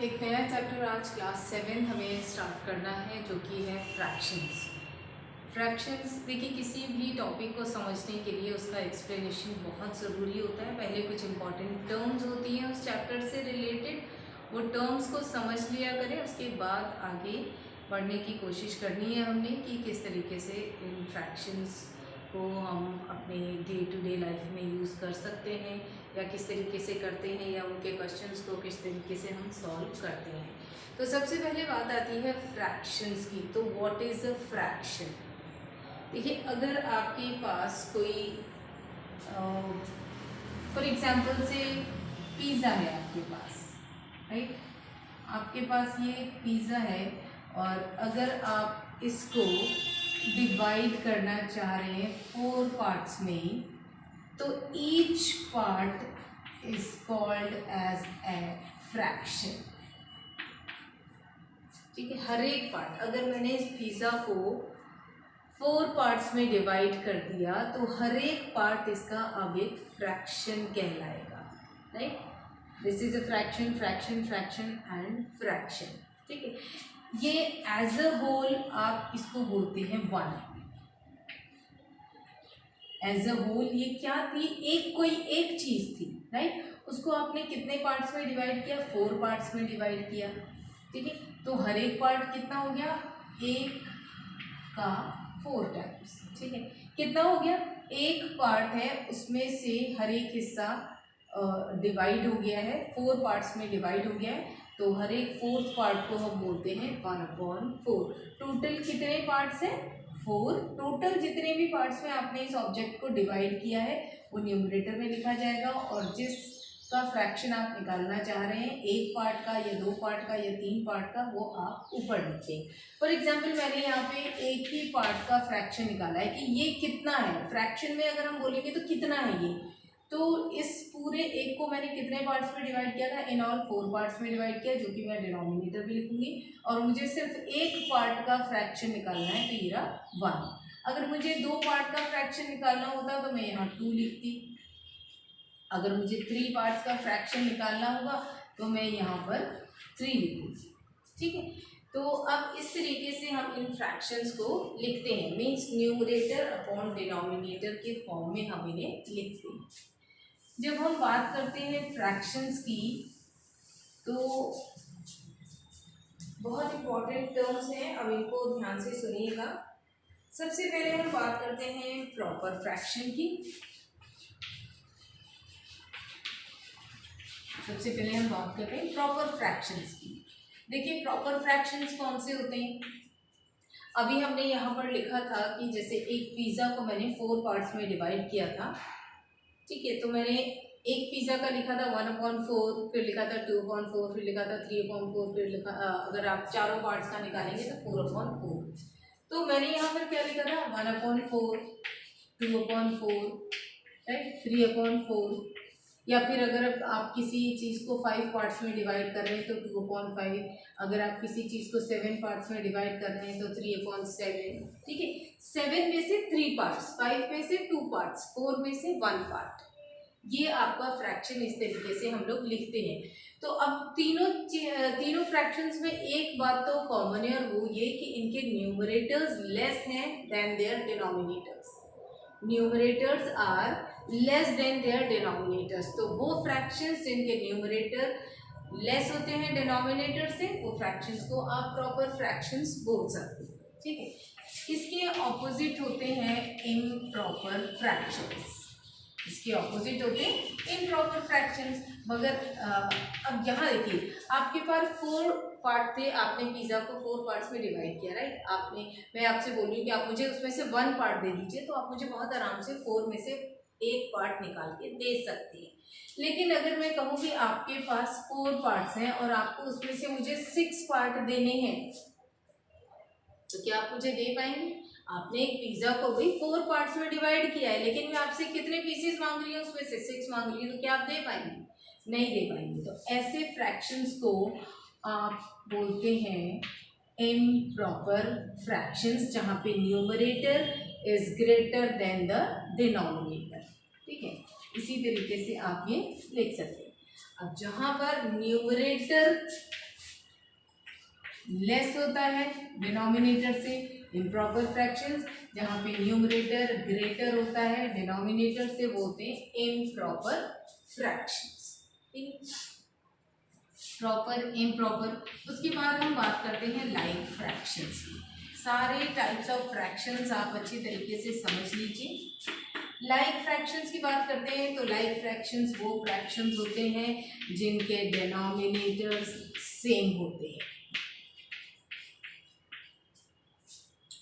एक नया चैप्टर आज क्लास 7 हमें स्टार्ट करना है जो कि है फ्रैक्शंस। फ्रैक्शंस देखिए, किसी भी टॉपिक को समझने के लिए उसका एक्सप्लेनेशन बहुत ज़रूरी होता है। पहले कुछ इंपॉर्टेंट टर्म्स होती हैं उस चैप्टर से रिलेटेड, वो टर्म्स को समझ लिया करें। उसके बाद आगे बढ़ने की कोशिश करनी है हमने कि किस तरीके से इन फ्रैक्शंस को हम अपने डे टू डे लाइफ में यूज़ कर सकते हैं या किस तरीके से करते हैं या उनके क्वेश्चंस को किस तरीके से हम सॉल्व करते हैं। तो सबसे पहले बात आती है फ्रैक्शंस की। तो व्हाट इज़ अ फ्रैक्शन? देखिए, अगर आपके पास कोई फॉर एग्जांपल से पिज़्ज़ा है आपके पास, राइट? आपके पास ये पिज़्ज़ा है और अगर आप इसको डिवाइड करना चाह रहे हैं 4 पार्ट्स में, तो each part is called as a fraction. ठीक है, हर एक पार्ट, अगर मैंने इस पिज़्ज़ा को 4 पार्ट्स में डिवाइड कर दिया तो हर एक पार्ट इसका अब एक फ्रैक्शन कहलाएगा, right? This is a fraction, fraction, fraction and fraction. ठीक है, ये एज अ होल आप इसको बोलते हैं 1। एज अ होल ये क्या थी? कोई एक चीज थी, राइट? उसको आपने कितने पार्ट्स में डिवाइड किया? 4 पार्ट्स में डिवाइड किया। ठीक है, तो हर एक पार्ट कितना हो गया? 1 का 4 टाइम्स। ठीक है, कितना हो गया? एक पार्ट है, उसमें से हर एक हिस्सा डिवाइड हो गया है, 4 पार्ट्स में डिवाइड हो गया है, तो हर एक 4th पार्ट को हम बोलते हैं 1/4। टोटल कितने पार्ट्स हैं? 4। टोटल जितने भी पार्ट्स में आपने इस ऑब्जेक्ट को डिवाइड किया है वो न्यूमरेटर में लिखा जाएगा, और जिसका फ्रैक्शन आप निकालना चाह रहे हैं, 1 पार्ट का या 2 पार्ट का या 3 पार्ट का, वो आप ऊपर लिखें। फॉर एग्जाम्पल, मैंने यहाँ पे एक ही पार्ट का फ्रैक्शन निकाला है कि ये कितना है। फ्रैक्शन में अगर हम बोलेंगे तो कितना है ये, तो इस पूरे एक को मैंने कितने पार्ट्स में डिवाइड किया था? इन ऑल 4 पार्ट्स में डिवाइड किया, जो कि मैं डिनोमिनेटर भी लिखूंगी, और मुझे सिर्फ एक पार्ट का फ्रैक्शन निकालना है, तो ये रहा 1। अगर मुझे 2 पार्ट का फ्रैक्शन निकालना होता तो मैं यहाँ 2 लिखती। अगर मुझे 3 पार्ट्स का फ्रैक्शन निकालना होगा तो मैं यहाँ पर 3 लिखूंगी। ठीक है, तो अब इस तरीके से हम इन फ्रैक्शंस को लिखते हैं, मीन्स न्यूमरेटर अपॉन डिनोमिनेटर के फॉर्म में हम इन्हें लिखते हैं। जब हम बात करते हैं फ्रैक्शंस की, तो बहुत इंपॉर्टेंट टर्म्स हैं, अब इनको ध्यान से सुनिएगा। सबसे पहले हम बात करते हैं प्रॉपर फ्रैक्शन की। सबसे पहले हम बात करते हैं प्रॉपर फ्रैक्शंस की। देखिए, प्रॉपर फ्रैक्शंस कौन से होते हैं? अभी हमने यहाँ पर लिखा था कि जैसे एक पिज़्ज़ा को मैंने 4 पार्ट्स में डिवाइड किया था। ठीक है, तो मैंने एक पिज़्ज़ा का लिखा था 1/4, फिर लिखा था 2/4, फिर लिखा था 3/4, फिर लिखा, अगर आप चारों पार्ट्स का निकालेंगे तो 4/4। तो मैंने यहाँ पर क्या लिखा था? 1/4, 2/4, राइट, 3/4, या फिर अगर आप किसी चीज़ को 5 पार्ट्स में डिवाइड कर रहे हैं तो 2/5, अगर आप किसी चीज़ को 7 पार्ट्स में डिवाइड कर रहे हैं तो 3/7। ठीक है, 7 में से 3 पार्ट्स, 5 में से 2 पार्ट्स, 4 में से 1 पार्ट, ये आपका फ्रैक्शन इस तरीके से हम लोग लिखते हैं। तो अब तीनों फ्रैक्शंस में एक बात तो कॉमन है, और वो ये कि इनके न्यूमरेटर्स लेस हैं than their denominators. Numerators are less than their denominators. तो वो फ्रैक्शंस जिनके न्यूमरेटर लेस होते हैं डिनोमिनेटर से, वो फ्रैक्शंस को आप प्रॉपर फ्रैक्शंस बोल सकते हैं। ठीक है, इसके ऑपोजिट होते हैं इम्प्रॉपर फ्रैक्शंस। इसके ऑपोजिट होते हैं इम्प्रॉपर फ्रैक्शंस। मगर अब यहाँ देखिए, आपके पास 4 पार्ट थे, आपने पिज़्ज़ा को 4 पार्ट्स में डिवाइड किया, राइट? मैं आपसे बोल रही हूँ कि आप मुझे उसमें से 1 पार्ट दे दीजिए, तो आप मुझे बहुत आराम से 4 में से 1 पार्ट निकाल के दे सकती हैं। लेकिन अगर मैं कहूँ कि आपके पास 4 पार्ट्स हैं और आपको उसमें से मुझे 6 पार्ट देने हैं, तो क्या आप मुझे दे पाएंगे? आपने एक पिज़्ज़ा को भी 4 पार्ट्स में डिवाइड किया है, लेकिन मैं आपसे कितने पीसेस मांग रही हूँ? उसमें से 6 मांग रही हूँ, तो क्या आप दे पाएंगे? नहीं दे पाएंगे। तो ऐसे फ्रैक्शंस को आप बोलते हैं इम्प्रॉपर फ्रैक्शंस, जहाँ पे numerator is greater than the denominator. ठीक है, इसी तरीके से आप ये लिख सकते हैं। अब जहाँ पर न्यूमरेटर लेस होता है डिनोमिनेटर से। इम्प्रॉपर फ्रैक्शंस जहाँ पे न्यूमरेटर ग्रेटर होता है डिनोमिनेटर से, वो होते हैं इम्प्रॉपर फ्रैक्शंस। ठीक, प्रॉपर इम्प्रॉपर। उसके बाद हम बात करते हैं लाइक फ्रैक्शंस की। सारे टाइप्स ऑफ फ्रैक्शंस आप अच्छी तरीके से समझ लीजिए। लाइक फ्रैक्शंस की बात करते हैं तो लाइक फ्रैक्शंस वो फ्रैक्शंस होते हैं जिनके डिनोमिनेटर्स सेम होते हैं।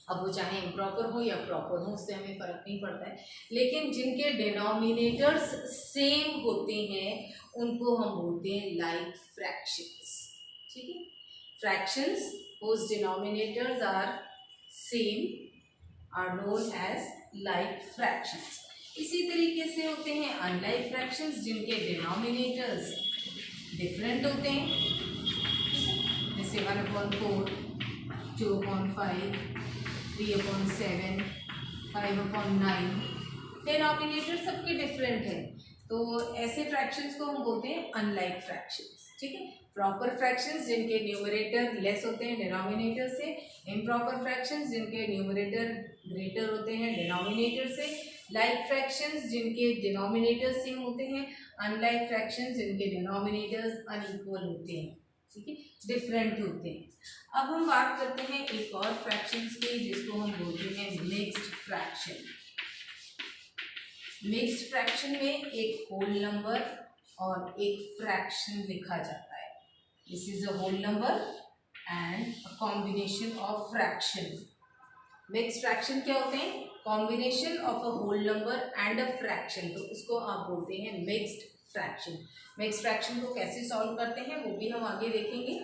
अब वो चाहे इम्प्रॉपर हो या प्रॉपर हो, उससे हमें फर्क नहीं पड़ता है, लेकिन जिनके डिनोमिनेटर्स सेम होते हैं उनको हम बोलते हैं लाइक फ्रैक्शंस। ठीक है, fractions whose denominators are same are known as like fractions। इसी तरीके से होते हैं अनलाइक फ्रैक्शंस जिनके डिनोमिनेटर्स डिफरेंट होते हैं, जैसे 1/4, 2/5, 3/7, 5/9, डिनोमिनेटर सबके डिफरेंट है, तो ऐसे फ्रैक्शंस को हम बोलते हैं अनलाइक फ्रैक्शंस। ठीक है, प्रॉपर फ्रैक्शंस जिनके न्यूमरेटर लेस होते हैं डिनोमिनेटर से, इम्प्रॉपर फ्रैक्शंस जिनके न्यूमरेटर ग्रेटर होते हैं डिनोमिनेटर से, लाइक फ्रैक्शंस जिनके डिनोमिनेटर सेम होते हैं, अनलाइक फ्रैक्शंस जिनके डिनोमिनेटर्स अनइक्वल होते हैं। ठीक है, डिफरेंट होते हैं। अब हम बात करते हैं एक और फ्रैक्शंस की जिसको हम बोलते हैं मिक्स्ड फ्रैक्शन। मिक्स्ड फ्रैक्शन में एक होल नंबर और एक फ्रैक्शन लिखा जाता है। This is a whole number and a combination of fraction. Mixed fraction क्या होते हैं? Combination of a whole number and a fraction, तो उसको आप बोलते हैं मिक्स्ड फ्रैक्शन। मिक्स्ड फ्रैक्शन को कैसे सॉल्व करते हैं वो भी हम आगे देखेंगे।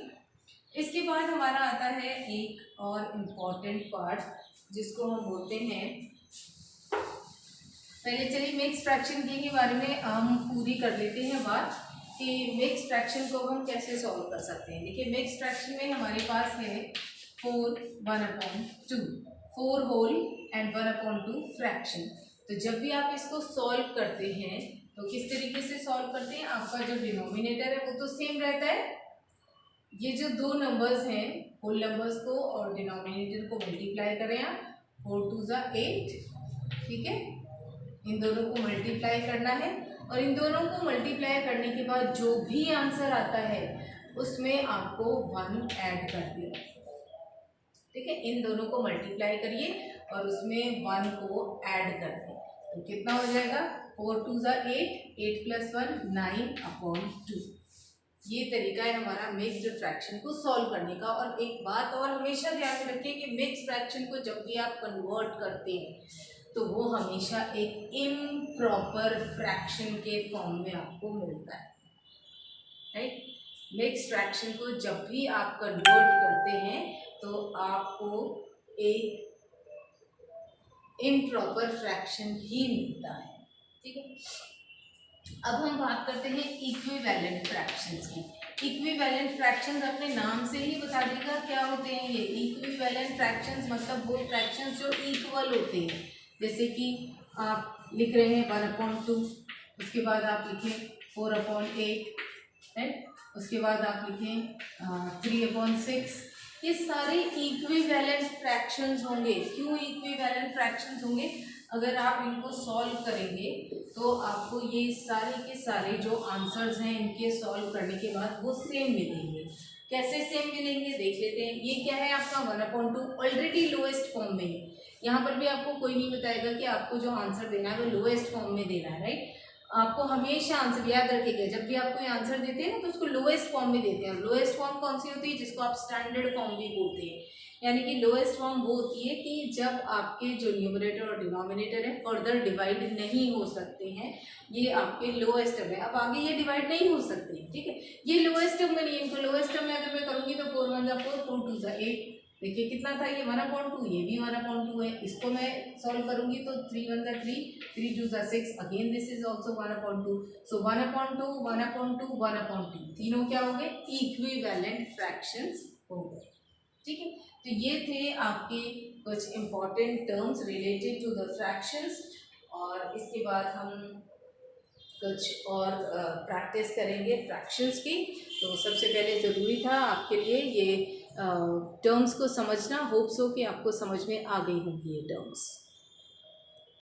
इसके बाद हमारा आता है एक और इम्पॉर्टेंट पार्ट जिसको हम बोलते हैं, पहले चलिए मिक्स फ्रैक्शन के बारे में हम पूरी कर लेते हैं बात कि मिक्स फ्रैक्शन को हम कैसे सॉल्व कर सकते हैं। देखिए मिक्स फ्रैक्शन में हमारे पास है 4 1/2, 4 होल एंड 1/2 फ्रैक्शन। तो जब भी आप इसको सॉल्व करते हैं तो किस तरीके से सॉल्व करते हैं, आपका जो डिनोमिनेटर है वो तो सेम रहता है। ये जो दो नंबर्स हैं होल नंबर्स को और डिनोमिनेटर को मल्टीप्लाई करें आप, 4 2 8, ठीक है, इन दोनों को मल्टीप्लाई करना है और इन दोनों को मल्टीप्लाई करने के बाद जो भी आंसर आता है उसमें आपको 1 ऐड कर दिया। ठीक है, इन दोनों को मल्टीप्लाई करिए और उसमें 1 को ऐड कर दें, तो कितना हो जाएगा 4 2 8, 8 + 1 9/2। ये तरीका है हमारा मिक्स्ड फ्रैक्शन को सॉल्व करने का। और एक बात और हमेशा ध्यान में रखिए कि मिक्स्ड फ्रैक्शन को जब भी आप कन्वर्ट करते हैं तो वो हमेशा एक इम्प्रॉपर फ्रैक्शन के फॉर्म में आपको मिलता है। राइट, मिक्स्ड फ्रैक्शन को जब भी आप कन्वर्ट करते हैं तो आपको एक इम्प्रॉपर फ्रैक्शन ही मिलता है। ठीक है, अब हम बात करते हैं इक्विवेलेंट फ्रैक्शंस की। इक्विवेलेंट फ्रैक्शंस अपने नाम से ही बता देगा क्या होते हैं ये। इक्विवेलेंट फ्रैक्शंस मतलब वो फ्रैक्शंस जो इक्वल होते हैं, जैसे कि आप लिख रहे हैं 1/2, उसके बाद आप लिखें 4/8, राइट, उसके बाद आप लिखें 3/6। ये सारे इक्विवेलेंट फ्रैक्शंस होंगे। क्यों इक्विवेलेंट फ्रैक्शंस होंगे? अगर आप इनको सॉल्व करेंगे तो आपको ये सारे के सारे जो आंसर्स हैं इनके सॉल्व करने के बाद वो सेम मिलेंगे। कैसे सेम मिलेंगे देख लेते हैं। ये क्या है आपका 1/2 ऑलरेडी लोएस्ट फॉर्म में है। यहाँ पर भी आपको कोई नहीं बताएगा कि आपको जो आंसर देना है वो लोएस्ट फॉर्म में देना है। राइट, आपको हमेशा आंसर याद रखिएगा, जब भी आप कोई आंसर देते हैं ना तो उसको लोएस्ट फॉर्म में देते हैं। लोएस्ट फॉर्म कौन सी होती है? जिसको आप स्टैंडर्ड फॉर्म भी बोलते हैं। यानी कि लोएस्ट फॉर्म वो होती है कि जब आपके जो न्यूमरेटर और डिनोमिनेटर है फर्दर डिवाइड नहीं हो सकते हैं, ये आपके लोएस्ट टर्म है। अब आगे ये डिवाइड नहीं हो सकते, ठीक है, ये लोएस्ट टर्म में नहीं है। इनको लोएस्ट टर्म में अगर मैं करूँगी तो 4 1 4, 4 2 8, देखिए कितना था ये 1/2, ये भी 1/2 है। इसको मैं सॉल्व करूंगी तो 3 1 3, 3 2 6, अगेन दिस इज ऑल्सो 1/2। सो 1/2, 1/2, 1/2 तीनों क्या हो गए? इक्विवेलेंट फ्रैक्शंस हो गए। ठीक है, तो ये थे आपके कुछ important terms related to the fractions. और इसके बाद हम कुछ और प्रैक्टिस करेंगे फ्रैक्शंस की। तो सबसे पहले ज़रूरी था आपके लिए ये टर्म्स को समझना। होप्स हो कि आपको समझ में आ गई होंगी ये टर्म्स।